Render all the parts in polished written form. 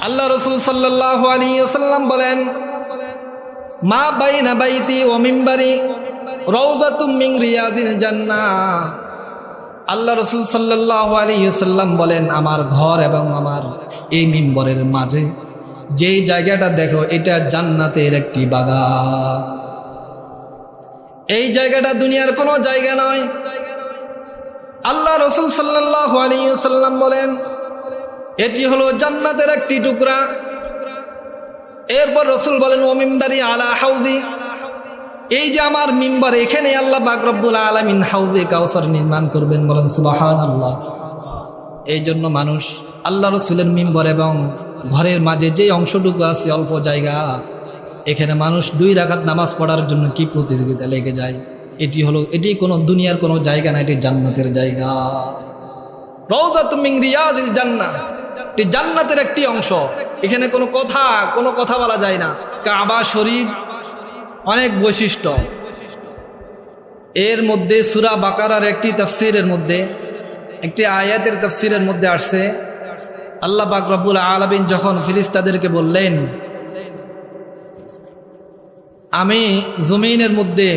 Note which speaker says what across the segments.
Speaker 1: আল্লাহ রাসূল সাল্লাল্লাহু আলাইহি ওয়াসাল্লাম বলেন, মা বাইনা বাইতি ওয়া মিম্বারি রাউযাতুম মিন রিয়াজিল জান্নাহ। আল্লাহ রাসূল সাল্লাল্লাহু আলাইহি ওয়াসাল্লাম বলেন, আমার ঘর এবং আমার এই মিম্বরের মাঝে যেই জায়গাটা দেখো, এটা জান্নাতের একটি বাগান। এই জায়গাটা দুনিয়ার কোনো জায়গা নয়। আল্লাহ রাসূল সাল্লাল্লাহু আলাইহি ওয়াসাল্লাম বলেন, এটি হলো জান্নাতের একটি টুকরা। এরপর রাসূল বলেন, ও মিম্বারি আলা হাউজি, এই যে আমার মিম্বার, এখানে আল্লাহ পাক রব্বুল আলামিন হাউজে কাউসার নির্মাণ করবেন। বলেন সুবহানাল্লাহ। এই জন্য মানুষ আল্লাহ রাসূলের মিম্বার এবং ঘরের মাঝে যে অংশটুকু আছে, অল্প জায়গা, এখানে মানুষ 2 রাকাত নামাজ পড়ার জন্য কি প্রতিযোগিতা লেগে যায়। এটি কোনো দুনিয়ার কোনো জায়গা না, এটি জান্নাতের জায়গা। রাউযাতুম মিন রিয়াজিল জান্নাহ, এটি জান্নাতের একটি অংশ। এখানে কোনো কথা বলা যায় না। কাবা শরীফ অনেক বৈশিষ্ট্য। এর মধ্যে সূরা বাকারার একটি তাফসীরের মধ্যে, একটি আয়াতের তাফসীরের মধ্যে আসছে, আল্লাহ পাক রব্বুল আলামিন যখন ফেরেশতাদেরকে বললেন, আমি জমিনের মধ্যে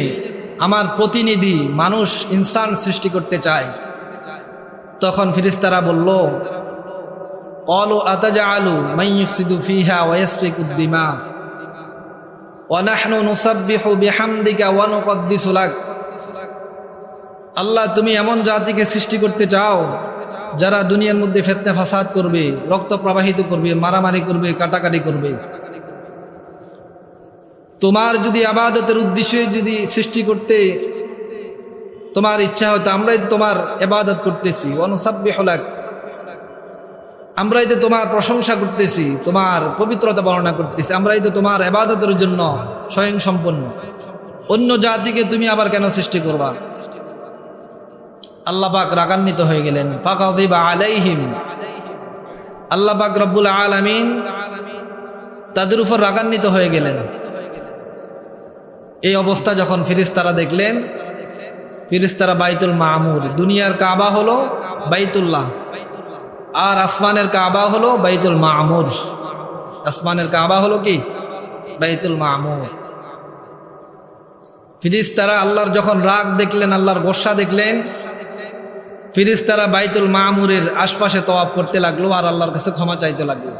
Speaker 1: আমার প্রতিনিধি মানুষ ইনসান সৃষ্টি করতে চাই, তখন ফেরেশতারা বলল, ক্বালু আতাজআলু মান ইফসিদু ফিহা ওয়া ইয়াসফিকুদ দিমা ওয়া নাহনু নুসাব্বিহু বিহামদিকা ওয়া নুকদ্দিসু লাক। আল্লাহ, তুমি এমন জাতিকে সৃষ্টি করতে চাও যারা দুনিয়ার মধ্যে ফিতনা ফাসাদ করবে, রক্ত প্রবাহিত করবে, মারামারি করবে, কাটাকাটি করবে। তোমার যদি ইবাদতের উদ্দেশ্যে যদি সৃষ্টি করতে তোমার ইচ্ছা হতো, আমরাই তো তোমার ইবাদত করতেছি, ওয়া নুসাব্বিহু লাক, আমরাই তো তোমার প্রশংসা করতেছি, তোমার পবিত্রতা বর্ণনা করতেছি, আমরাই তো তোমার ইবাদতের জন্য স্বয়ং সম্পন্ন। অন্য জাতিকে তুমি আবার কেন সৃষ্টি করবা? আল্লাহ পাক রাগান্বিত হয়ে গেলেন। ফাকাযিবা আলাইহিম, আল্লাহ পাক রব্বুল আলামিন তাদের উপর রাগান্বিত হয়ে গেলেন। এই অবস্থা যখন ফেরেশতারা দেখলেন, ফেরেশতারা বাইতুল মামুর, দুনিয়ার কাবা হলো বাইতুল্লাহ, আর আসমানের কাবা হলো বাইতুল মামুর। আসমানের কাবা হলো কি? বাইতুল মামুর। ফেরেশতারা আল্লাহর যখন রাগ দেখলেন, আল্লাহর গোসা দেখলেন, ফেরেশতারা বাইতুল মামুরের আশপাশে তওয়াফ করতে লাগলো আর আল্লাহর কাছে ক্ষমা চাইতে লাগলো।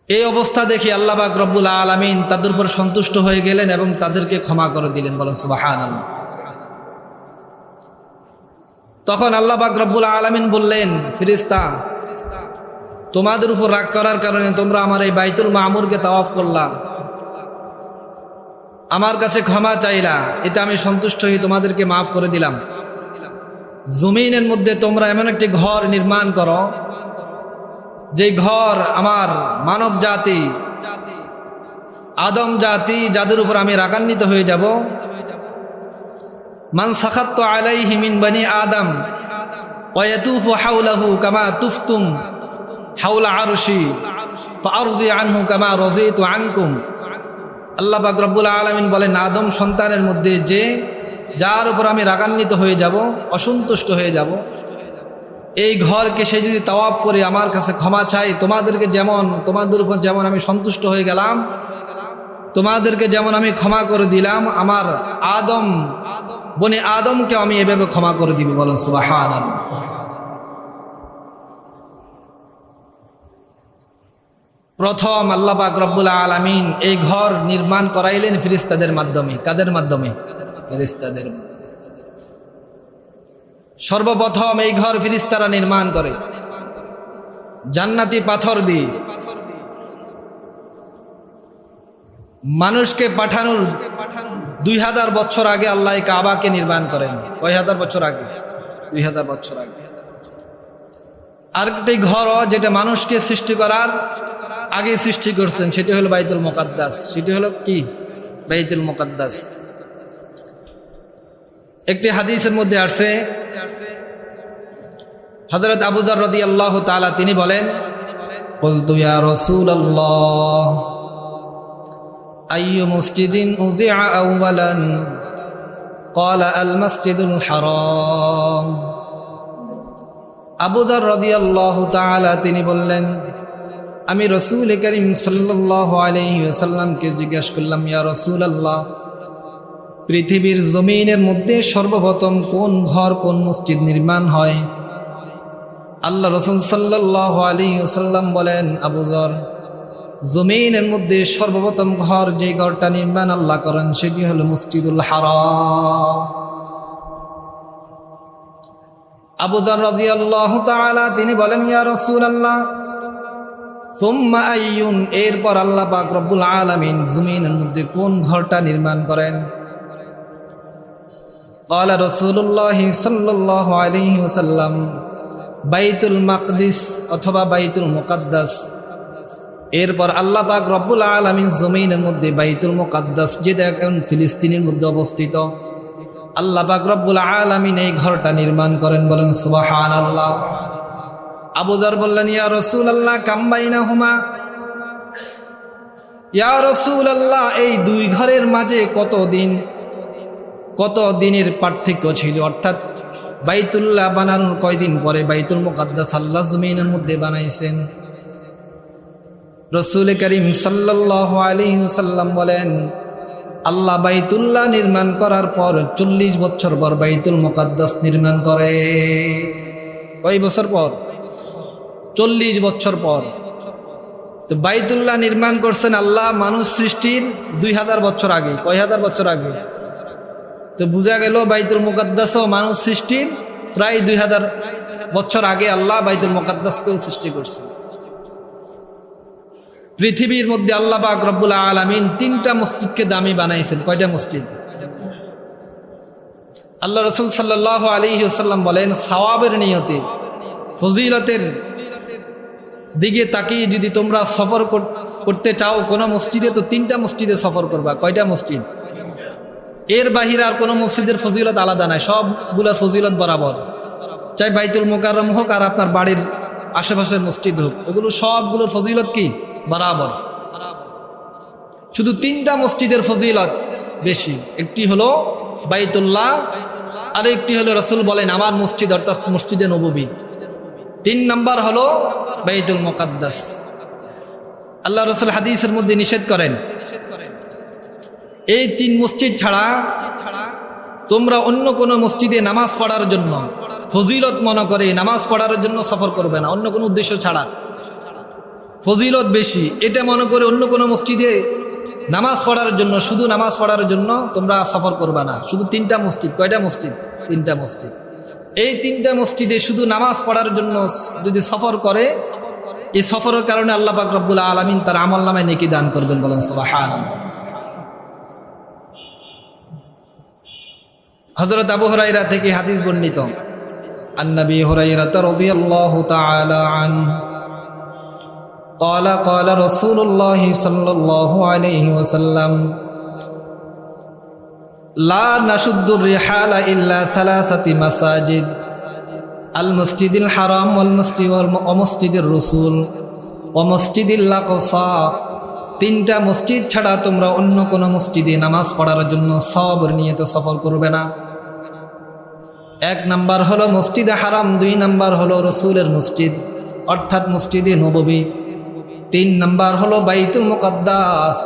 Speaker 1: এই অবস্থা দেখে আল্লাহ পাক রব্বুল আলামিন তাদের উপর সন্তুষ্ট হয়ে গেলেন এবং তাদেরকে ক্ষমা করে দিলেন। বলেন সুবহানাল্লাহ। তখন আল্লাহ পাক রব্বুল আলামিন বললেন, ফেরেশতা, তোমাদের উপর রাগ করার কারণে তোমরা আমার এই বাইতুল মামুরকে তাওয়াফ করলা, আমার কাছে ক্ষমা চাইলা, এতে আমি সন্তুষ্ট হয়ে তোমাদেরকে মাফ করে দিলাম। জমিনের মধ্যে তোমরা এমন একটি ঘর নির্মাণ করো, যে ঘর আমার মানব জাতি, আদম জাতি, যাদের উপর আমি রাগান্বিত হয়ে যাব, মান সাখাত্তু আলাইহি মিন বানি আদম ওয়া ইয়াতুফু হাওলাহু কামা তুফতুম হাওলা আরশি ফাআরজি আনহু কামা রাজিতু আনকুম। আল্লাহ পাক রব্বুল আলামিন বলেন, আদম সন্তানের মধ্যে যার উপর আমি রাগান্বিত হয়ে যাব, অসন্তুষ্ট হয়ে যাব, এই ঘরকে সে যদি তাওয়াফ করে আমার কাছে ক্ষমা চাই, তোমাদের উপর যেমন আমি সন্তুষ্ট হয়ে গেলাম, তোমাদেরকে যেমন আমি ক্ষমা করে দিলাম, আমার বনি আদমকে আমি এভাবে ক্ষমা করে দিব। বলেন সুবহানাল্লাহ। প্রথম আল্লাহ পাক রব্বুল আলামিন এই ঘর নির্মাণ করাইলেন ফেরেশতাদের মাধ্যমে। কাদের মাধ্যমে? ফেরেশতাদের। সর্বপ্রথম এই ঘর ফেরেশতারা নির্মাণ করে জান্নাতি পাথর দিয়ে। মানুষকে পাঠানোর 2000 বছর আগে আল্লাহ কাবাকে নির্মাণ করেন। কয় হাজার বছর আগে? 2000 বছর আগে। আরেকটি ঘর যেটা মানুষকে সৃষ্টি করার আগে সৃষ্টি করছেন, সেটি হলো বাইতুল মুকাদ্দাস। সেটি হলো কি? বাইতুল মুকাদ্দাস। একটি হাদিসের মধ্যে আসছে, হযরত আবু যর রাদিয়াল্লাহু তাআলা তিনি বলেন, কুলতু ইয়া রাসূলুল্লাহ আইয়ু মসজিদিন উযিআ আউওয়ালান? ক্বালা আল মাসজিদুল হারাম। আবু যর রাদিয়াল্লাহু তাআলা তিনি বললেন, আমি রাসূল করিম সাল্লাল্লাহু আলাইহি ওয়াসাল্লামকে জিজ্ঞেস করলাম, ইয়া রাসূলুল্লাহ, পৃথিবীর জমিনের মধ্যে সর্বপ্রথম কোন ঘর, কোন মসজিদ নির্মাণ হয়? আল্লাহ রাসূল সাল্লাল্লাহু আলাইহি ওয়াসাল্লাম বলেন, আবু যর, জমিনের মধ্যে সর্বপ্রথম ঘর যে ঘরটা নির্মাণ আল্লাহ করেন সেটি হলো মসজিদুল হারাম। আবু যর রাদিয়াল্লাহু তাআলা তিনি বলেন, ইয়া রাসূলুল্লাহ, সুম্মা আইয়ুন, এরপর আল্লাহ পাক রব্বুল আলামিন জমিনের মধ্যে কোন ঘরটা নির্মাণ করেন? ক্বালা রাসূলুল্লাহ সাল্লাল্লাহু আলাইহি ওয়াসাল্লাম, বাইতুল মাকদিস অথবা বাইতুল মুকাদ্দাস। এরপর আল্লাহ পাক রব্বুল আলামিন জমিনের মধ্যে বাইতুল মুকাদ্দাস, যেটা এখন ফিলিস্তিনের মধ্যে অবস্থিত, আল্লাহ পাক রব্বুল আলামিন এই ঘরটা নির্মাণ করেন। বলেন সুবহানাল্লাহ। আবু যর বললেন, ইয়া রাসূলুল্লাহ, কাম বাইনাহুমা, ইয়া রাসূলুল্লাহ, এই দুই ঘরের মাঝে কত দিনের পার্থক্য ছিল? অর্থাৎ বাইতুল্লাহ বানানোর কয়দিন পরে বাইতুল মুকাদ্দাস আল্লাহ জমিনের মধ্যে বানাইছেন? রাসূল করিম সাল্লাল্লাহু আলাইহি ওয়াসাল্লাম বলেন, আল্লাহ বাইতুল্লাহ নির্মাণ করার পর 40 বছর পর বাইতুল মুকাদ্দাস নির্মাণ করে। কয় বছর পর? 40 বছর পর। তো বাইতুল্লাহ নির্মাণ করছেন আল্লাহ মানুষ সৃষ্টির 2000 বছর আগে। কয় হাজার বছর আগে? তো বোঝা গেল বাইতুল মুকাদ্দাসও মানুষ সৃষ্টির প্রায় 2000 বছর আগে আল্লাহ বাইতুল মুকাদ্দাসকেও সৃষ্টি করছেন। পৃথিবীর মধ্যে আল্লাহ পাক রব্বুল আলামিন 3টা মসজিদকে দামি বানাইছেন। কয়টা মসজিদ? আল্লাহ রাসূল সাল্লাল্লাহু আলাইহি ওয়াসাল্লাম বলেন, সওয়াবের নিয়তে, ফজিলতের দিকে তাকিয়ে যদি তোমরা সফর করতে চাও কোনো মসজিদে, তো 3টা মসজিদে সফর করবা। কয়টা মসজিদ? এর বাহিরে আর কোনো মসজিদের ফজিলত আলাদা নাই, সবগুলোর ফজিলত বরাবর। চাই বাইতুল মুকাররম হোক আর আপনার বাড়ির আশেপাশের মসজিদ হোক, ওগুলো সবগুলোর ফজিলত কি? বরাবর। শুধু 3টা মসজিদের ফজিলত বেশি। একটি হলো বাইতুল্লাহ, আর একটি হলো রাসূল বলেন আমার মসজিদ, অর্থাৎ মসজিদে নববী। 3 নাম্বার হলো বাইতুল মুকাদ্দাস। আল্লাহ রাসূল হাদিসের মধ্যে নিষেধ করেন, এই 3 মসজিদ ছাড়া তোমরা অন্য কোনো মসজিদে নামাজ পড়ার জন্য, ফজিলত মনে করে নামাজ পড়ার জন্য সফর করবে না। অন্য কোনো উদ্দেশ্য ছাড়া, ফজিলত বেশি এটা মনে করে অন্য কোনো মসজিদে নামাজ পড়ার জন্য, শুধু নামাজ পড়ার জন্য তোমরা সফর করবে না। শুধু 3টা মসজিদ। কয়টা মসজিদ? 3টা মসজিদ। এই 3টা মসজিদে শুধু নামাজ পড়ার জন্য যদি সফর করে, এই সফরের কারণে আল্লাহ পাক রব্বুল আলামিন তার আমলনামায় নেকি দান করবেন। বলেন সুবহানাল্লাহ। হযরত আবু হুরায়রা থেকে হাদিস বর্ণিত, আন-নবী হুরায়রা রাদিয়াল্লাহু তাআলা আনহু قال قال رسول الله صلى الله عليه وسلم لا نشد الرحال إلا 3 مساجد المسجد الحرام ومسجد الرسول ومسجد الأقصى। 3টা মসজিদ ছাড়া তোমরা অন্য কোনো মসজিদে নামাজ পড়ার জন্য সওয়াবের নিয়তে সফর করবে না। 1 নাম্বার হলো মসজিদে হারাম, 2 নাম্বার হলো রাসূলের মসজিদ অর্থাৎ মসজিদে নববী, 3 নাম্বার হলো বাইতুল মুকাদ্দাস।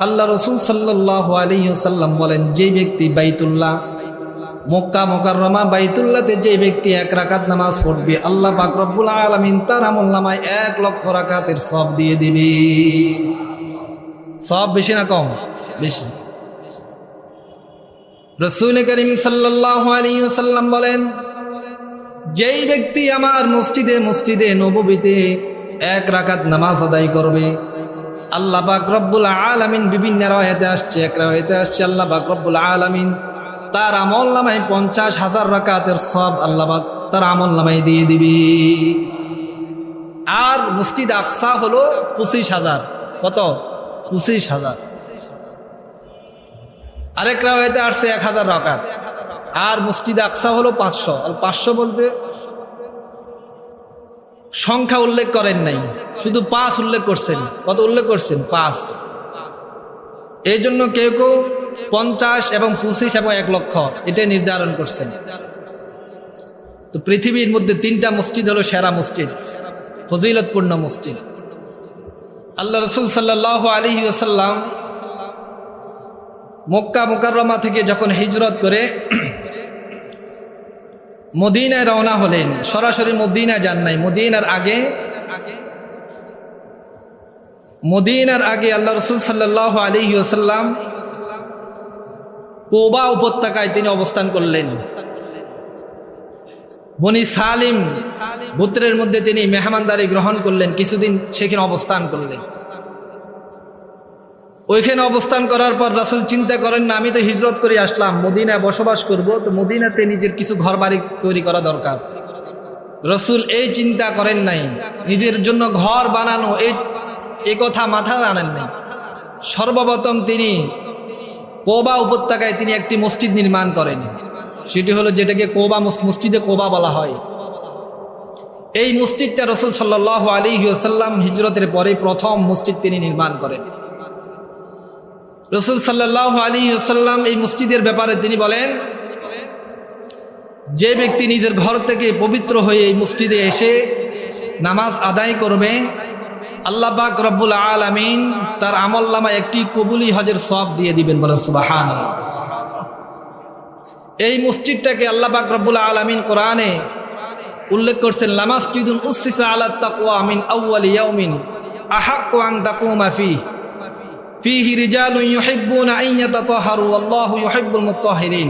Speaker 1: আল্লাহ রাসূল সাল্লাল্লাহু আলাইহি ওয়াসাল্লাম বলেন, যে ব্যক্তি বাইতুল্লাহ, মক্কা মুকাররমা বাইতুল্লাহতে যে ব্যক্তি 1 রাকাত নামাজ পড়বে, আল্লাহ পাক রব্বুল আলামিন তার আমলনামায় 1 লক্ষ রাকাতের সওয়াব দিয়ে দিবে। সওয়াব বেশি না কম? বেশি। রাসূল করিম সাল্লাল্লাহু আলাইহি ওয়াসাল্লাম বলেন, যেই ব্যক্তি আমার মসজিদে নববীতে 1 রাকাত নামাজ আদায় করবে, আল্লাহ পাক রব্বুল আলামিন, বিভিন্ন রাওয়ায়াতে আসছে, এক রাওয়ায়াতে আসছে আল্লাহ পাক রব্বুল আলামিন তার আমলনামায় 50,000 রাকাতের সওয়াব আল্লাহ পাক তার আমলনামায় দিয়ে দিবে। আর মসজিদ আকসা হলো 25,000। কত? 25,000। আরেক রাওয়ায়াতে আসছে 1000 রাকাত। আর মসজিদ আকসা হলো 500। আর 500 বলতে সংখ্যা উল্লেখ করেন নাই, শুধু 5 উল্লেখ করছেন। কত উল্লেখ করছেন? 5। এই জন্য কেউ কেউ 50 এবং 25 এবং 1 লক্ষ এটা নির্ধারণ করছেন। তো পৃথিবীর মধ্যে 3টা মসজিদ হলো সেরা মসজিদ, ফজিলতপূর্ণ মসজিদ। আল্লাহ রসুল সাল্লাল্লাহু আলাইহি ওয়াসাল্লাম মক্কা মুকাররমা থেকে যখন হিজরত করে মদিনায় রওনা হলেন, সরাসরি মদিনায় যান নাই, মদিনার আগে আল্লাহ রসুল সাল্লাল্লাহু আলাইহি ওয়াসাল্লাম কুবা উপত্যকায় তিনি অবস্থান করলেন। বনি সালিম গোত্রের মধ্যে তিনি মেহমানদারি গ্রহণ করলেন, কিছুদিন সেখানে অবস্থান করলেন। ওইখানে অবস্থান করার পর রাসূল চিন্তা করেন না, আমি তো হিজরত করে আসলাম, মদিনায় বসবাস করব, তো মদিনাতে নিজের কিছু ঘর বাড়ি তৈরি করা দরকার। রাসূল এই চিন্তা করেন নাই, নিজের জন্য ঘর বানানো এই কথা মাথায় আনেন নাই। সর্বপ্রথম তিনি কোবা উপত্যকায় তিনি একটি মসজিদ নির্মাণ করেন, সেটি হলো যেটাকে মসজিদে কোবা বলা হয়। এই মসজিদটা রাসূল সাল্লাল্লাহু আলাইহি ওয়াসাল্লাম হিজরতের পরে প্রথম মসজিদ তিনি নির্মাণ করেন। রাসূল সাল্লাল্লাহু আলাইহি ওয়াসাল্লাম এই মসজিদের ব্যাপারে তিনি বলেন, যে ব্যক্তি নিজের ঘর থেকে পবিত্র হয়ে এই মসজিদে এসে নামাজ আদায় করবে, আল্লাহ পাক রব্বুল আলামিন তার আমলনামায় একটি কবুলি হজের সওয়াব দিয়ে দিবেন। বলেন সুবহানাল্লাহ। এই মসজিদটাকে আল্লাহ পাক রব্বুল আলামিন কোরআনে উল্লেখ করছেন, লামাসজিদুন উসসিসা আলাত তাকওয়া মিন আউয়ালি ইয়াউমিন আহাক্কু আন তাকুমা ফীহি রিজালুন ইউহিব্বুনা আন ইয়াতাতাহহারু আল্লাহু ইউহিব্বুল মুতাহহিরিন।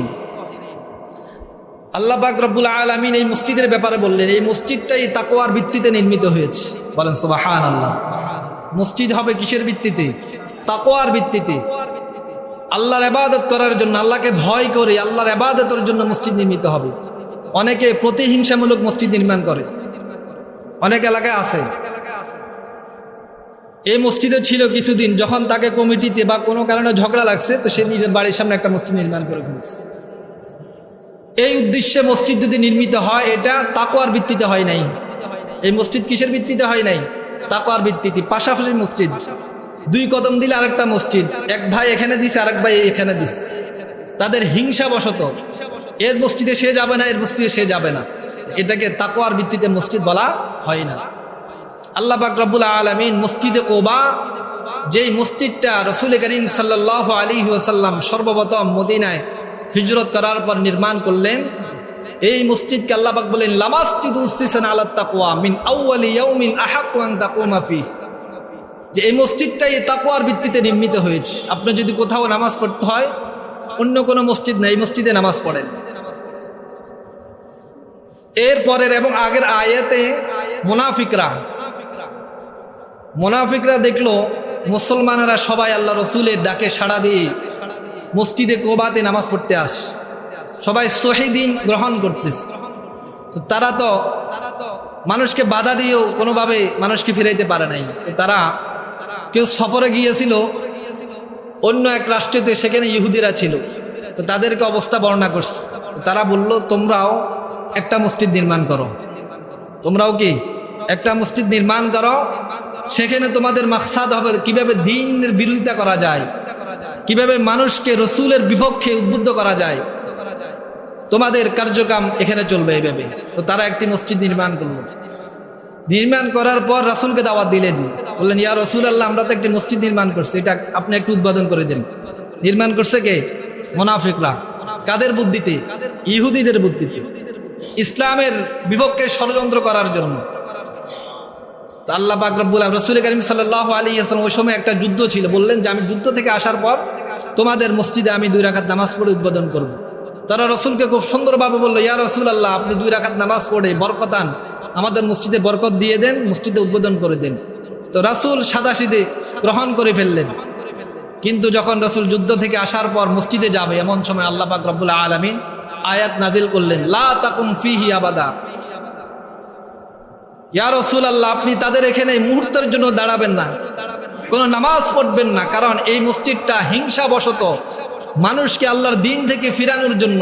Speaker 1: আল্লাহ পাক রব্বুল আলামিন এই মসজিদের ব্যাপারে বললেন, এই মসজিদটাই তাকওয়ার ভিত্তিতে নির্মিত হয়েছে। বলেন সুবহানাল্লাহ। মসজিদ হবে কিসের ভিত্তিতে? তাকওয়ার ভিত্তিতে। আল্লাহর ইবাদত করার জন্য, আল্লাহকে ভয় করে আল্লাহর ইবাদতের জন্য মসজিদ নির্মিত হবে। অনেকে প্রতিহিংসামূলক মসজিদ নির্মাণ করে, অনেক এলাকায় আছে। এই মসজিদে ছিল কিছুদিন, যখন তাকে কমিটিতে বা কোনো কারণে ঝগড়া লাগছে, তো সে নিজের বাড়ির সামনে একটা মসজিদ নির্মাণ করে ফেলেছে। এই উদ্দেশ্যে মসজিদ যদি নির্মিত হয়, এটা তাকওয়ার ভিত্তিতে হয় নাই। এই মসজিদ কিসের ভিত্তিতে হয় নাই? তাকওয়ার ভিত্তিতে। পাশাপাশি মসজিদ, 2 কদম দিলে আরেকটা মসজিদ, এক ভাই এখানে দিছে আরেক ভাই এখানে দিছে, তাদের হিংসা বশত এর মসজিদে সে যাবে না, এর মসজিদে সে যাবে না, এটাকে তাকওয়ার ভিত্তিতে মসজিদ বলা হয় না। আল্লাহ পাক রব্বুল আলামিন মসজিদে কোবা, যেই মসজিদটা রাসূল করিম সাল্লাল্লাহু আলাইহি ওয়াসাল্লাম সর্বপ্রথম মদিনায় হিজরত করার পর নির্মাণ করলেন, এই মসজিদকে আল্লাহ পাক বলেন, লামাসজিদু উসসিসা আলাত তাকওয়া মিন আউয়ালি ইয়াউমিন আহাক্কু আন তাকুমা ফীহি, যে এই মসজিদটাই তাকওয়ার ভিত্তিতে নির্মিত হয়েছে। আপনি যদি কোথাও নামাজ পড়তে হয়, অন্য কোনো মসজিদ নেই, এই মসজিদে নামাজ পড়েন। এরপরের এবং আগের আয়াতে মুনাফিকরা দেখলো মুসলমানেরা সবাই আল্লাহ রসুলের ডাকে সাড়া দিয়ে মসজিদে কোবাতে নামাজ পড়তে আসে, সবাই শহীদিন গ্রহণ করতেছে। তো তারা তো মানুষকে বাধা দিয়েও কোনোভাবে মানুষকে ফিরাইতে পারে নাই। তো তারা কেউ সফরে গিয়েছিল অন্য এক রাষ্ট্রেতে, সেখানে ইহুদিরা ছিল, তো তাদেরকে অবস্থা বর্ণনা করছে। তারা বলল, তোমরাও একটা মসজিদ নির্মাণ করো, তোমরাও কি একটা মসজিদ নির্মাণ করো, সেখানে তোমাদের মাকসাদ হবে কিভাবে দ্বীনের বিরোধিতা করা যায়, কিভাবে মানুষকে রসুলের বিপক্ষে উদ্বুদ্ধ করা যায়, তোমাদের কার্যক্রম এখানে চলবে এইভাবে। তো তারা একটি মসজিদ নির্মাণ করলো। নির্মাণ করার পর রাসূলকে দাওয়াত দিলেন, বললেন, ইয়া রাসূলুল্লাহ, আমরা তো একটি মসজিদ নির্মাণ করছি, এটা আপনি একটু উদ্বোধন করে দেন। নির্মাণ করছে কে? মুনাফিকরা। কাদের বুদ্ধিতে? ইহুদিদের বুদ্ধিতে, ইসলামের বিপক্ষে ষড়যন্ত্র করার জন্য। তো আল্লাহ পাক রব্বুল আলামিন, রাসূল করিম সাল্লাল্লাহু আলাইহি ওয়াসাল্লাম ওই সময় একটা যুদ্ধ ছিল, বললেন যে আমি যুদ্ধ থেকে আসার পর তোমাদের মসজিদে আমি 2 রাকাত নামাজ পড়ে উদ্বোধন করব। তারা রাসূলকে খুব সুন্দরভাবে বলল, ইয়া রাসূলুল্লাহ, আপনি 2 রাকাত নামাজ পড়ে বরকতান আমাদের মসজিদে বরকত দিয়ে দেন, মসজিদে উদ্বোধন করে দেন। তো রাসূল সাদাসিধে গ্রহণ করে ফেললেন। কিন্তু যখন রাসূল যুদ্ধ থেকে আসার পর মসজিদে যাবে, এমন সময় আল্লাহ পাক রব্বুল আলামিন আয়াত নাজিল করলেন, লা তাকুম ফীহি আবাদা। ইয়া রাসূলুল্লাহ, আপনি তাদের এখানে মুহূর্তের জন্য দাঁড়াবেন না, কোনো নামাজ পড়বেন না, কারণ এই মসজিদটা হিংসাবশত মানুষকে আল্লাহর দ্বীন থেকে ফিরানোর জন্য,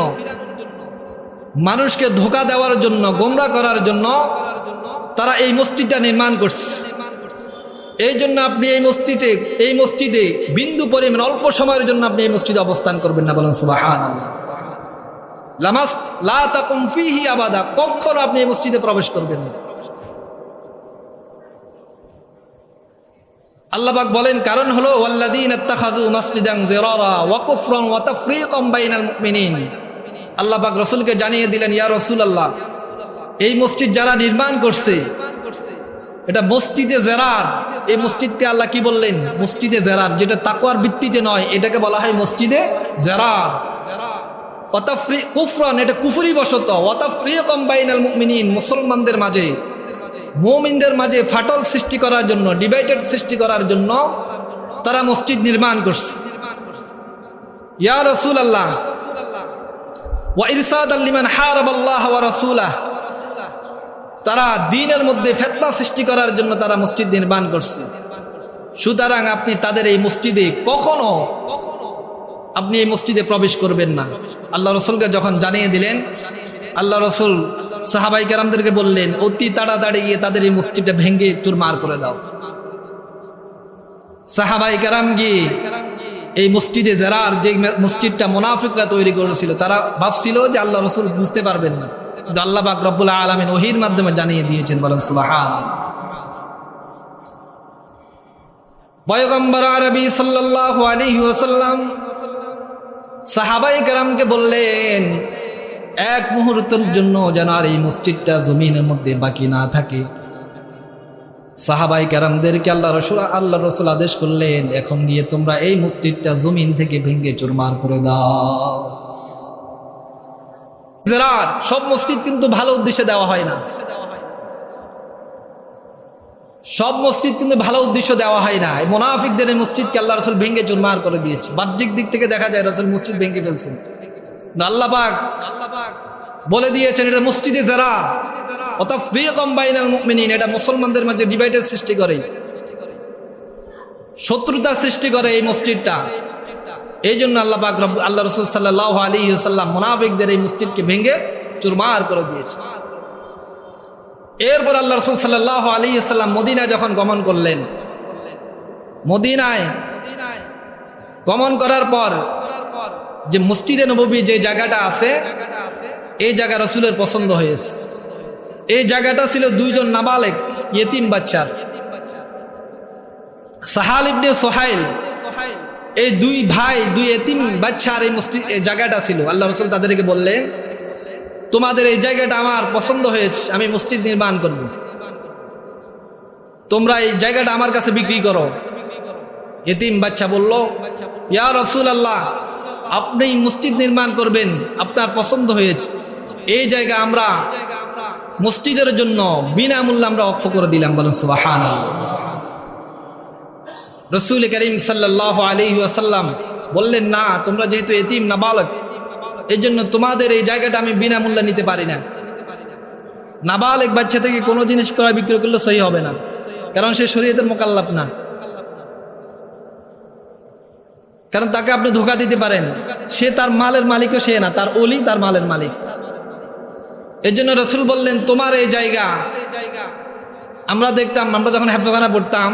Speaker 1: মানুষকে ধোঁকা দেওয়ার জন্য, গোমরা করার জন্য তারা এই মসজিদটা নির্মাণ করছে। এই জন্য আপনি এই মসজিদে বিন্দু পরিমাণ অল্প সময়ের জন্য আপনি এই মসজিদে অবস্থান করবেন না। বলেন সুবহানাল্লাহ। লামাস্ত লা তাকুম ফীহি আবাদা, কখনো আপনি এই মসজিদে প্রবেশ করবেন না। আল্লাহ পাক বলেন কারণ হলো ওয়াল্লাযীনা ইত্তাখাযু মাসজিদান যিরারা ওয়া কুফরান ওয়া তাফরীকাম বাইনাল মুমিনিন। আল্লাহ পাক রাসূলকে জানিয়ে দিলেন, ইয়া রাসূলুল্লাহ, এই মসজিদ যারা নির্মাণ করছে এটা মসজিদে জেরার। এই মসজিদকে আল্লাহ কি বললেন? মসজিদে জেরার, যেটা তাকওয়ার ভিত্তিতে নয়, এটাকে বলা হয় মসজিদে জেরার। কুফরান, এটা কুফরি বশত। ওয়া তাফরীকাম বাইনাল মুমিনিন, মুসলমানদের মাঝে, মুমিনদের মাঝে ফাটল সৃষ্টি করার জন্য, ডিভাইডেড সৃষ্টি করার জন্য তারা মসজিদ নির্মাণ করছে। ইয়া রাসূলুল্লাহ, ওয়া ইরসাদাল লিমান হারাবাল্লাহ ওয়া রাসূলাহ, তারা দ্বীনের মধ্যে ফিতনা সৃষ্টি করার জন্য তারা মসজিদ নির্মাণ করছে। সুতরাং আপনি তাদের এই মসজিদে কখনো আপনি এই মসজিদে প্রবেশ করবেন না। আল্লাহ রাসূলকে যখন জানিয়ে দিলেন, আল্লাহ রাসূল সাহাবায়ে কেরামদেরকে বললেন, অতি তাড়াতাড়ি গিয়ে তাদের এই মসজিদটা ভেঙে চুরমার করে দাও। সাহাবায়ে কেরাম গিয়ে এই মসজিদে জেরার, যে মসজিদটা মুনাফিকরা তৈরি করেছিল, তারা ভাবছিল যে আল্লাহ রাসূল বুঝতে পারবেন না, কিন্তু আল্লাহ পাক রব্বুল আলামিন ওহীর মাধ্যমে জানিয়ে দিয়েছেন। বলেন সুবহানাল্লাহ। পয়গম্বর আরবি সাল্লাল্লাহু আলাইহি ওয়াসাল্লাম সাহাবায়ে কেরামকে বললেন, এক মুহূর্তের জন্য যেন আর এই মসজিদটা জমিনের মধ্যে বাকি না থাকে। সাহাবায়ে কেরামদেরকে আল্লাহ রাসূল আদেশ করলেন, এখন গিয়ে তোমরা এই মসজিদটা জমিন থেকে ভেঙে চুরমার করে দাও। জেরার সব মসজিদ কিন্তু ভালো উদ্দেশ্যে দেওয়া হয় না। সব মসজিদ কিন্তু ভালো উদ্দেশ্য দেওয়া হয় না। এই মুনাফিকদের এই মসজিদকে আল্লাহ রাসূল ভেঙে চুরমার করে দিয়েছে। বাহ্যিক দিক থেকে দেখা যায় রাসূল মসজিদ ভেঙে ফেলছেন। আল্লাহ পাক বলে দিয়েছেন এটা মসজিদে জেরার, ওয়া তাফরীকাম বাইনাল মুমিনিন, এটা মুসলমানদের মাঝে ডিভাইডেড সৃষ্টি করে, শত্রুতা সৃষ্টি করে এই মসজিদটা। এই জন্য আল্লাহ রাসূল সাল্লাল্লাহু আলাইহি ওয়াসাল্লাম মুনাফিকদের এই মসজিদকে ভেঙে চুরমার করে দিয়েছে। এরপর আল্লাহ রাসূল সাল্লাল্লাহু আলাইহি ওয়াসাল্লাম মদিনা যখন গমন করলেন, মদিনায় গমন করার পর যে মসজিদে নববী যে জায়গাটা আছে, এই জায়গা রাসূলের পছন্দ হয়েছে। এই জায়গাটা ছিল দুইজন নাবালেগ ইয়েতিম বাচ্চার, সাহাল ইবনে সুহাইল, এই দুই ভাই, দুই এতিম বাচ্চার এই মসজিদ এই জায়গাটা ছিল। আল্লাহ রাসূল তাদেরকে বললেন, তোমাদের এই জায়গাটা আমার পছন্দ হয়েছে, আমি মসজিদ নির্মাণ করব, তোমরা এই জায়গাটা আমার কাছে বিক্রি করো। এতিম বাচ্চা বলল, ইয়া রাসূলুল্লাহ, আপনি মসজিদ নির্মাণ করবেন, আপনার পছন্দ হয়েছে, এই জায়গা আমরা মসজিদের জন্য বিনামূল্যে আমরা ওয়াকফ করে দিলাম। বলেন সুবহানাল্লাহ। রাসূল করিম সাল্লাল্লাহু আলাইহি ওয়াসাল্লাম বললেন, না, তোমরা যেহেতু এতিম নাবালক, এই জন্য তোমাদের এই জায়গাটা আমি বিনামূল্যে নিতে পারি না। নাবালক বাচ্চা থেকে কোনো জিনিস ক্রয় বিক্রয় করলে সহি হবে না, কারণ সে শরীয়তের মুকাল্লাফ না, কারণ তাকে আপনি ধোঁকা দিতে পারেন। সে তার মালের মালিকও সে না, তার ওলি তার মালের মালিক। এই জন্য রাসূল বললেন, তোমার এই জায়গা, আমরা দেখতাম, আমরা যখন হেফজখানা পড়তাম,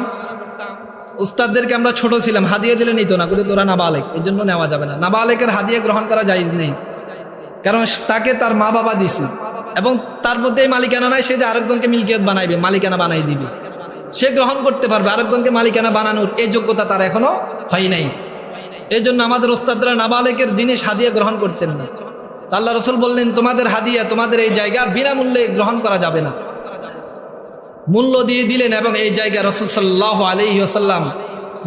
Speaker 1: উস্তাদদেরকে আমরা ছোট ছিলাম, হাদিয়া দিলে নিত না, কিন্তু তোরা নাবালেক, এই জন্য নেওয়া যাবে না। নাবালেকের হাদিয়া গ্রহণ করা জায়েজ নেই, কারণ তাকে তার মা বাবা দিছে, এবং তার মধ্যে এই মালিকানা নাই, সে যে আরেকজনকে মিলকিয়ত বানাইবে, মালিকানা বানাই দিবে, সে গ্রহণ করতে পারবে। আরেকজনকে মালিকানা বানানোর এই যোগ্যতা তার এখনো হয় নাই। এই জন্য আমাদের উস্তাদরা নাবালেকের জিনিস হাদিয়া গ্রহণ করতেন না। আল্লাহ রাসূল বললেন, তোমাদের হাদিয়া, তোমাদের এই জায়গা বিনামূল্যে গ্রহণ করা যাবে না। মূল্য দিয়ে দিলেন, এবং এই জায়গা রাসূল সাল্লাল্লাহু আলাইহি ওয়াসাল্লাম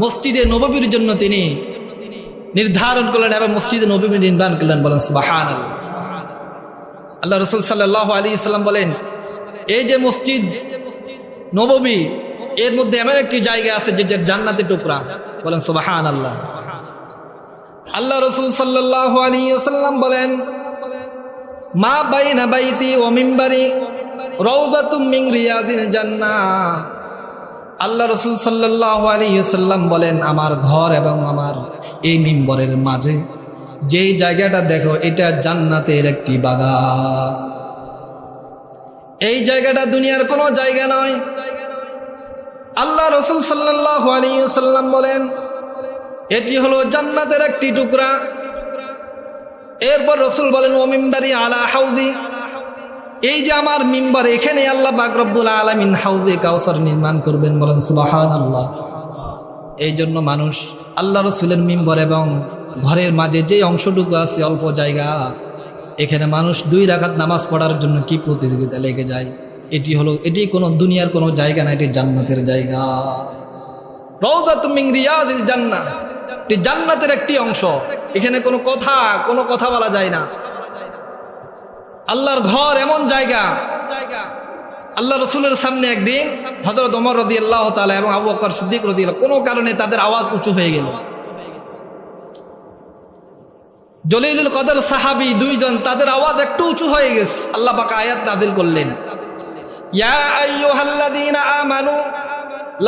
Speaker 1: মসজিদে নববীর জন্য তিনি নির্ধারণ করলেন, এবং মসজিদে নববী নির্মাণ করলেন। বলেন সুবহানাল্লাহ। আল্লাহ রাসূল সাল্লাল্লাহু আলাইহি ওয়াসাল্লাম বলেন, এই যে মসজিদ নববী, এর মধ্যে এমন একটি জায়গা আছে যে জান্নাতের টুকরা। বলেন সুবহানাল্লাহ। আল্লাহ রাসূল সাল্লাল্লাহু আলাইহি ওয়াসাল্লাম বলেন, মা বাইনা বাইতি ওয়া মিম্বারি রাউযাতুম মিন রিয়াজিল জান্নাহ। আল্লাহ রাসূল সাল্লাল্লাহু আলাইহি ওয়াসাল্লাম বলেন, আমার ঘর এবং আমার এই মিম্বরের মাঝে যেই জায়গাটা দেখো, এটা জান্নাতের একটি বাগান। এই জায়গাটা দুনিয়ার কোনো জায়গা নয়। আল্লাহ রাসূল সাল্লাল্লাহু আলাইহি ওয়াসাল্লাম বলেন, এটি হলো জান্নাতের একটি টুকরা। এরপর রসুল বলেন ও মিম্বারি আলা হাউজি, এই যে আমার মিম্বার এখানে আল্লাহ পাক রব্বুল আলামিন হাউজে কাউসার নির্মাণ করবেন, বলেন সুবহানাল্লাহ। এই জন্য মানুষ আল্লাহ রসুলের মিম্বর এবং ঘরের মাঝে যে অংশটুকু আছে অল্প জায়গা, এখানে মানুষ 2 রাকাত নামাজ পড়ার জন্য কি প্রতিযোগিতা লেগে যায়। এটি কোনো দুনিয়ার কোনো জায়গা না, এটি জান্নাতের জায়গা। রওজাতুম মিন রিয়াজিল জান্নাহ, এটি জান্নাতের একটি অংশ। এখানে কোনো কথা বলা যায় না। আল্লাহর ঘর এমন জায়গা, আল্লাহ রসুলের সামনে একদিন হযরত ওমর রাদিয়াল্লাহু তাআলা এবং আবু বকর সিদ্দিক রাদিয়াল্লাহু কোনো কারণে তাদের আওয়াজ উঁচু হয়ে গেল। জলিলুল কদর সাহাবী 2 জন, তাদের আওয়াজ একটু উঁচু হয়ে গেছে। আল্লাহ পাক আয়াত নাযিল করলেন, ইয়া আইয়ুহাল্লাযীনা আমানু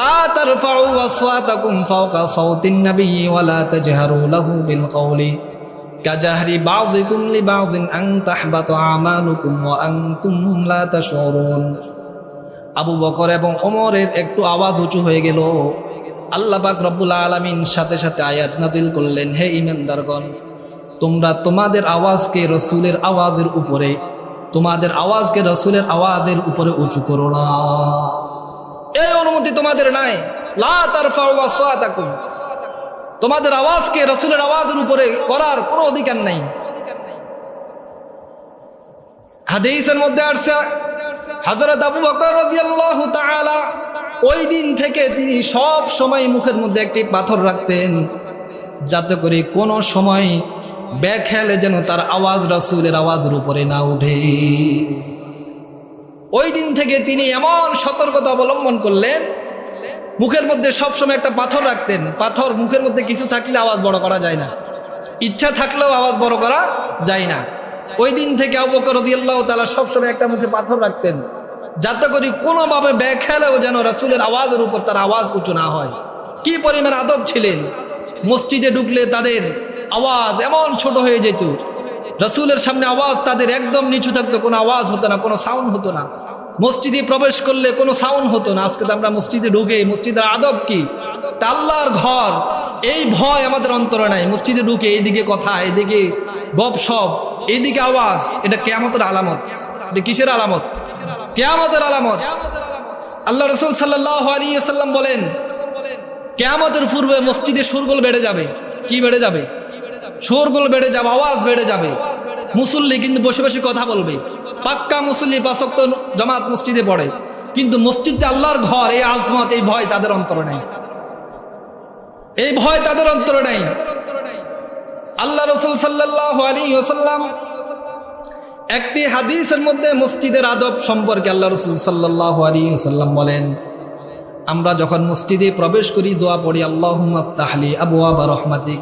Speaker 1: লা তারফাউ আসওয়াতাকুম ফাওকা সাওতিন নাবিয়্যি ওয়া লা তাজহারু লাহু বিল কওলি কাজাহরি বাযিকুম লিবাযিন আন তাহবাতা আমালুকুম ওয়া আনতুম লা তাশউরুন। আবু বকর এবং ওমরের একটু আওয়াজ উঁচু হয়ে গেল। আল্লাহ পাক রব্বুল আলামিন সাথে সাথে আয়াত নাযিল করলেন, হে ঈমানদারগণ, তোমরা তোমাদের আওয়াজকে রসুলের আওয়াজের উপরে উঁচু করো না। এই অনুমতি তোমাদের নাই। লা তারফাউ আসওয়াতাকুম, তোমাদের আওয়াজকে রসুলের আওয়াজের উপরে করার কোনো অধিকার নাই। হাদিসের মধ্যে আসছে হযরত আবু বকর রাদিয়াল্লাহু তাআলা ওই দিন থেকে তিনি সব সময় মুখের মধ্যে একটি পাথর রাখতেন, যাতে করে কোনো সময় বেখেয়ালে যেন তার আওয়াজ রাসূলের আওয়াজের উপরে না উঠে। ওই দিন থেকে তিনি এমন সতর্কতা অবলম্বন করলেন, মুখের মধ্যে সবসময় একটা পাথর রাখতেন। পাথর মুখের মধ্যে কিছু থাকলে আওয়াজ বড় করা যায় না, ইচ্ছা থাকলেও আওয়াজ বড় করা যায় না। ওই দিন থেকে আবু বকর রাদিয়াল্লাহু তাআলা সবসময় একটা মুখে পাথর রাখতেন, যাতে করে কোনোভাবে বেখেয়ালেও যেন রাসূলের আওয়াজের উপর তার আওয়াজ উঁচু না হয়। কি পরিমাণ আদব ছিলেন! মসজিদে ঢুকলে তাদের আওয়াজ এমন ছোট হয়ে যেত, রাসূলের সামনে আওয়াজ তাদের একদম নিচু থাকতো, কোনো আওয়াজ হতো না, কোনো সাউন্ড হতো না। মসজিদে প্রবেশ করলে কোনো সাউন্ড হতো না। আজকে তো আমরা মসজিদে ঢুকে, মসজিদের আদব কি, আল্লাহর ঘর, এই ভয় আমাদের অন্তরে নাই। মসজিদে ঢুকে এইদিকে কথা, এইদিকে গপসপ, এইদিকে আওয়াজ, এটা কিয়ামতের আলামত। এটা কিসের আলামত? কিয়ামতের আলামত। আল্লাহ রাসূল সাল্লাল্লাহু আলাইহি ওয়াসাল্লাম বলেন, কিয়ামতের পূর্বে মসজিদে শোরগোল বেড়ে যাবে। কি বেড়ে যাবে? শোরগোল বেড়ে যাবে, আওয়াজ বেড়ে যাবে। মুসল্লি কিন্তু বসে বসে কথা বলবে। পাক্কা মুসল্লি 5 ওয়াক্ত জামাত মসজিদে পড়ে, কিন্তু মসজিদে আল্লাহর ঘর, এই আজমত, এই ভয় তাদের অন্তরে নাই। এই ভয় তাদের অন্তরে নাই। আল্লাহ রাসূল সাল্লাল্লাহু আলাইহি ওয়াসাল্লাম একটি হাদিসের মধ্যে মসজিদের আদব সম্পর্কে আল্লাহ রাসূল সাল্লাল্লাহু আলাইহি ওয়াসাল্লাম বলেন, আমরা যখন মসজিদে প্রবেশ করি দোয়া পড়ি, আল্লাহুম্মা আফতাহলি আবওয়াবা রাহমাতিক।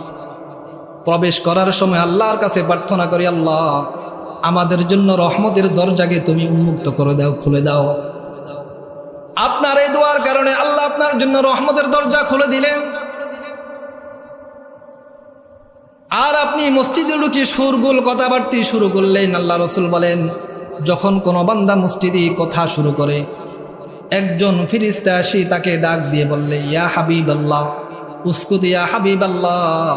Speaker 1: প্রবেশ করার সময় আল্লাহর কাছে প্রার্থনা করি, আল্লাহ আমাদের জন্য রহমতের দরজাকে তুমি উন্মুক্ত করে দাও, খুলে দাও। আপনার এই দোয়ার কারণে আল্লাহ আপনার জন্য রহমতের দরজা খুলে দিলেন। আর আপনি মসজিদে ঢুকে শোরগোল কথাবার্তা শুরু করলেন। আল্লাহ রাসূল বলেন, যখন কোনো বান্দা মসজিদে কথা শুরু করে, একজন ফেরেশতা আসি তাকে ডাক দিয়ে বললে, ইয়া হাবিবাল্লাহ উসকুত, ইয়া হাবিবাল্লাহ,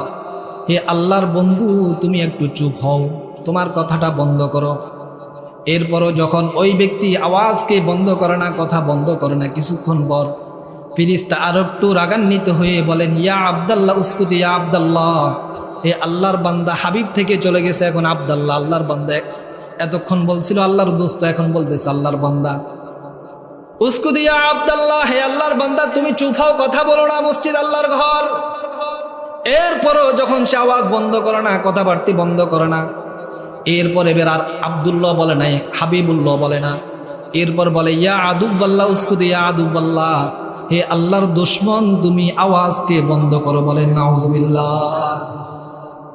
Speaker 1: হে আল্লাহর বন্ধু, তুমি একটু চুপ হও, তোমার কথাটা বন্ধ করো। এরপরও যখন ওই ব্যক্তি আওয়াজকে বন্ধ করে না, কথা বন্ধ করে না, কিছুক্ষণ পর ফেরেশতা আর একটু রাগান্বিত হয়ে বলেন, ইয়া আব্দুল্লাহ উসকুত, ইয়া আব্দুল্লাহ, হে আল্লাহর বান্দা হাবিব থেকে চলে গেছে, এখন আব্দুল্লাহ। আল্লাহর বান্দা এতক্ষণ বলছিল আল্লাহর দোস্ত, এখন বলতেছে আল্লাহর বান্দা। উসকুত ইয়া আব্দুল্লাহ, হে আল্লাহর বান্দা তুমি চুপ হও, কথা বলো না, মসজিদ আল্লাহর ঘর। এরপরও যখন সে আওয়াজ বন্ধ করে না, কথাবার্তা বন্ধ করে না, এরপর এবার আর আব্দুল্লাহ বলে নাই, হাবিবুল্লাহ বলে না, এরপর বলে ইয়া আদুব্বাল্লাহ উসকুত, ইয়া আদুব্বাল্লাহ, হে আল্লাহর দুশমন তুমি আওয়াজকে বন্ধ করো। বলেন নাউজুবিল্লাহ।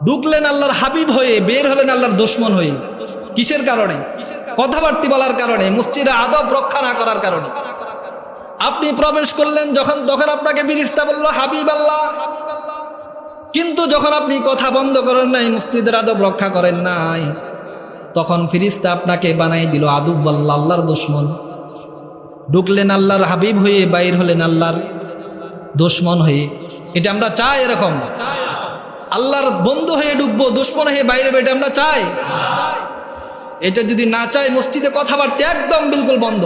Speaker 1: ঢুকলেন আল্লাহর হাবিব হয়ে, বের হলেন আল্লাহর দুশমন হয়ে। কিসের কারণে? কথাবার্তা বলার কারণে, মসজিদে আদব রক্ষা না করার কারণে। আপনি প্রবেশ করলেন, তখন আপনাকে ফেরেশতা বলল হাবিব আল্লাহ, কিন্তু যখন আপনি কথা বন্ধ করেন নাই, মসজিদের আদব রক্ষা করেন নাই, তখন ফেরেশতা আপনাকে বানাই দিল আদুব্বাল্লাহ, আল্লাহর দুশমন। ঢুকলেন আল্লাহর হাবিব হয়ে, বাইর হলেন আল্লাহর দুশমন হয়ে। এটা আমরা চাই এরকম? আল্লাহর বন্ধু হয়ে ঢুকবো, দুশ্মন হয়ে বাইরে বেটে আমরা চাই? এটা যদি না চাই, মসজিদে কথাবার্তা একদম বিলকুল বন্ধ।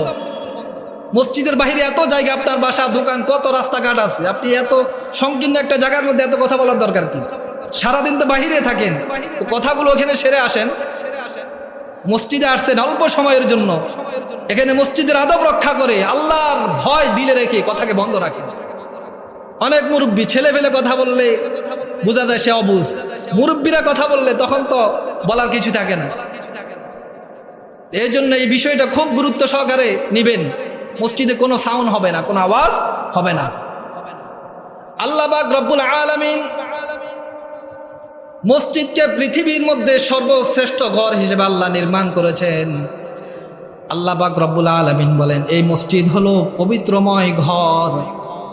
Speaker 1: মসজিদের বাহিরে এত জায়গা, আপনার বাসা, দোকান, কত রাস্তাঘাট আছে, আপনি এত সংকীর্ণ একটা জায়গার মধ্যে এত কথা বলার দরকার কি? সারাদিন তো বাহিরে থাকেন, কথাগুলো ওখানে সেরে আসেন। মসজিদে আসছেন অল্প সময়ের জন্য, এখানে মসজিদের আদব রক্ষা করে আল্লাহর ভয় দিলে রেখে কথাকে বন্ধ রাখেন। অনেক মুরব্বী ছেলে ফেলে কথা বললে বোঝা যায় সে অবুঝ। মুরব্বীরা কথা বললে তখন তো বলার কিছু থাকে না। এই জন্য এই বিষয়টা খুব গুরুত্ব সহকারে নিবেন। মসজিদে কোনো সাউন্ড হবে না, কোনো আওয়াজ হবে না। আল্লাহ পাক রব্বুল আলামিন মসজিদকে পৃথিবীর মধ্যে সর্বশ্রেষ্ঠ ঘর হিসেবে আল্লাহ নির্মাণ করেছেন। আল্লাহ পাক রব্বুল আলামিন বলেন, এই মসজিদ হলো পবিত্রময় ঘর,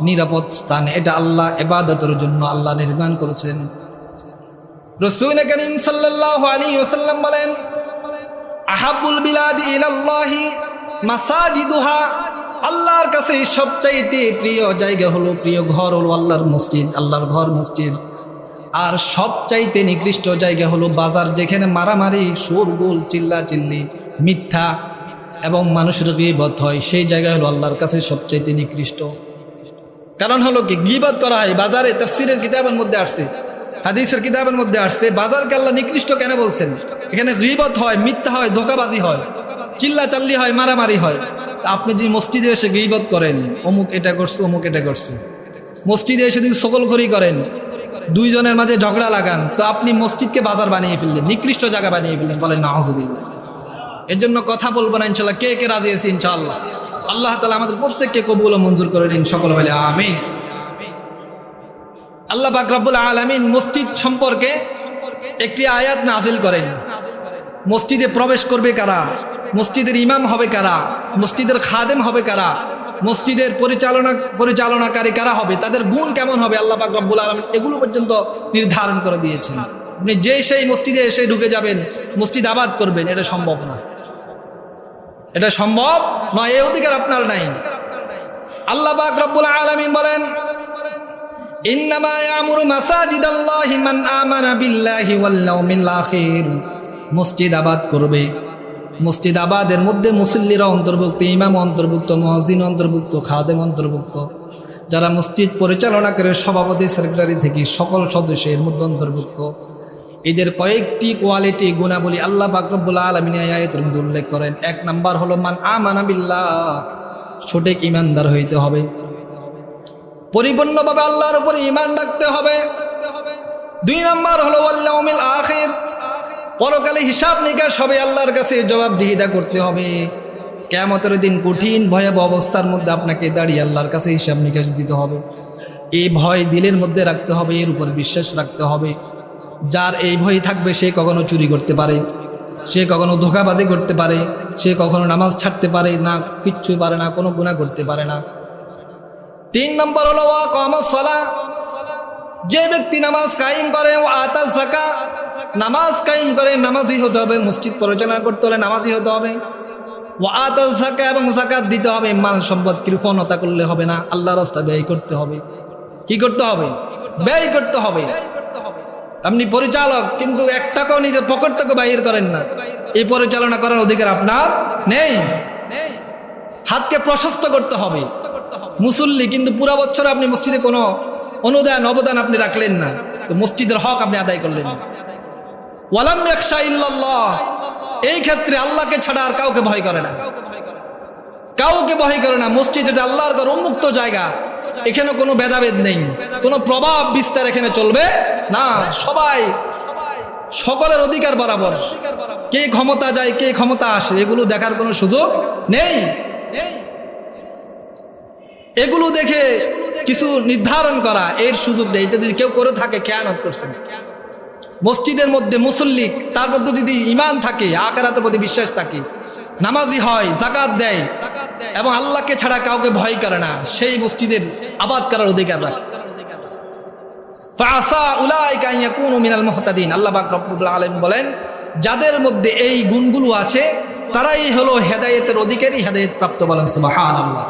Speaker 1: নিরাপদ স্থান। এটা আল্লাহ ইবাদতের জন্য আল্লাহ নির্মাণ করেছেন। রাসূল করিম সাল্লাল্লাহু আলাইহি ওয়াসাল্লাম বলেন, আহাবুল বিলাদি ইলাল্লাহি মাসাজিদুহা, আল্লাহর কাছে সবচাইতে প্রিয় জায়গা হলো, প্রিয় ঘর হলো আল্লাহর মসজিদ, আল্লাহর ঘর মসজিদ। আর সবচাইতে নিকৃষ্ট জায়গা হলো বাজার, যেখানে মারামারি, শোরগোল, চিল্লাচিল্লি, মিথ্যা এবং মানুষের গীবত হয়, সেই জায়গা হলো আল্লাহর কাছে সবচাইতে নিকৃষ্ট। কারণ হলো কি, গীবত করা হয় বাজারে। তাফসীরের কিতাবের মধ্যে আসছে, হাদিসের কিতাবের মধ্যে আসছে, বাজারকে আল্লাহ নিকৃষ্ট কেন বলছেন? এখানে গীবত হয়, মিথ্যা হয়, ধোঁকাবাজি হয়, চিল্লাচাল্লি হয়, মারামারি হয়। আপনি যদি মসজিদে এসে গীবত করেন, অমুক এটা করছে, অমুক এটা করছে, মসজিদে এসে যদি সকলখড়ি করেন, দুইজনের মাঝে ঝগড়া লাগান, তো আপনি মসজিদকে বাজার বানিয়ে ফেললেন, নিকৃষ্ট জায়গা বানিয়ে ফেললেন। বলেন নাউযুবিল্লাহ। এর জন্য কথা বলবো না ইনশাল্লাহ। কে কে রাজি আছি ইনশাআল্লাহ? আল্লাহ তাআলা আমাদের প্রত্যেককে কবুল ও মঞ্জুর করে নিন, সকল বলে আমিন। আল্লাহ পাক রব্বুল আলামিন মসজিদ সম্পর্কে একটি আয়াত নাযিল করেন। মসজিদে প্রবেশ করবে কারা, মসজিদের ইমাম হবে কারা, মসজিদের খাদেম হবে কারা, মসজিদের পরিচালনাকারী কারা হবে, তাদের গুণ কেমন হবে, আল্লাহ পাক রব্বুল আলামিন এগুলো পর্যন্ত নির্ধারণ করে দিয়েছেন। আপনি যে সেই মসজিদে এসে ঢুকে যাবেন, মসজিদ আবাদ করবেন, এটা সম্ভব না। এটা সম্ভব নয়, এই অধিকার আপনার নাই। আল্লাহ পাক রব্বুল আলামিন বলেন, ইন্নামা ইয়ামুরু মাসাজিদাল্লাহি মান আমানা বিল্লাহি ওয়াল ইয়াউমিল আখির। মসজিদ আবাদ করবে, মসজিদ আবাদের মধ্যে মুসল্লিরা অন্তর্ভুক্ত, ইমাম অন্তর্ভুক্ত, মুয়াজ্জিন অন্তর্ভুক্ত, খাদেম অন্তর্ভুক্ত, যারা মসজিদ পরিচালনা করে সভাপতি, সেক্রেটারি থেকে সকল সদস্য এর মধ্যে অন্তর্ভুক্ত। এদের কয়েকটি কোয়ালিটি, গুণাবলী আল্লাহ পাক রব্বুল আলামিন আয়াতের মধ্যে উল্লেখ করেন। এক নাম্বার হলো মান আমানা বিল্লাহ, সঠিক ইমানদার হইতে হবে, পরিপূর্ণভাবে আল্লাহর উপর ঈমান রাখতে হবে। দুই নাম্বার হলো ওয়াল ইয়াউমিল আখির, পরকালে হিসাব নিকাশ হবে, আল্লাহর কাছে জবাবদিহিতা করতে হবে। কিয়ামতের দিন কঠিন ভয়াবহ অবস্থার মধ্যে আপনাকে দাঁড়িয়ে আল্লাহর কাছে হিসাব নিকাশ দিতে হবে। এই ভয় দিলের মধ্যে রাখতে হবে, এর উপর বিশ্বাস রাখতে হবে। যার এই ভয় থাকবে, সে কখনো চুরি করতে পারে, সে কখনো ধোঁকাবাজি করতে পারে, সে কখনো নামাজ ছাড়তে পারে না, কিচ্ছু পারে না, কোনো গুনাহ করতে পারে না। তিন নম্বর হলো ওয়া কামাস সালাহ, যে ব্যক্তি নামাজ কায়েম করে, ও আতা যাকাত, নামাজ কায়েম করে, নামাজি হতে হবে। মসজিদ পরিচালনা করতে হলে নামাজি হতে হবে। ও আতা যাকাত, এবং যাকাত দিতে হবে। মাল সম্পদ কৃপণতা করলে হবে না, আল্লাহর রাস্তায় ব্যয় করতে হবে। কি করতে হবে? ব্যয় করতে হবে। আপনি পরিচালক, কিন্তু এক টাকাও নিজের পকেট থেকে বাইর করেন না, এই পরিচালনা করার অধিকার আপনার নেই। হাতকে প্রশস্ত করতে হবে। মুসল্লি, কিন্তু পুরা বছর আপনি মসজিদে কোনো অনুদান অবদান আপনি রাখলেন না, তো মসজিদের হক আপনি আদায় করলেন না। ওয়ালাম ইয়াখশা ইল্লাল্লাহ, এই ক্ষেত্রে আল্লাহকে ছাড়া আর কাউকে ভয় করে না, কাউকে ভয় করে না। মসজিদ এটা আল্লাহর ঘর, উন্মুক্ত জায়গা, এখানে কোনো ভেদাভেদ নেই, কোনো প্রভাব বিস্তার এখানে চলবে না। সবাই সকলের অধিকার বরাবর, কে ক্ষমতা যায়, কে ক্ষমতা আসে, এগুলো দেখার কোনো সুযোগ নেই। এগুলো দেখে কিছু নির্ধারণ করা, এর সুযোগ নেই। এটা যদি কেউ করে থাকে, খেয়ানত করছেন। মসজিদের মধ্যে মুসল্লি, তার মধ্যে যদি ঈমান থাকে, আখিরাতের প্রতি বিশ্বাস থাকে, নামাজি হয়, যাকাত দেয় এবং আল্লাহকে ছাড়া কাউকে ভয় করে না, সেই মসজিদের আবাদ করার অধিকার রাখে। ফাআসা উলাইকা আন ইয়াকুনু মিনাল মুহতাদিন। আল্লাহ পাক রব্বুল আলামিন বলেন, যাদের মধ্যে এই গুণগুলো আছে, তারাই হলো হেদায়েতের অধিকারী, হেদায়েত প্রাপ্ত। বলেন সুবহানাল্লাহ।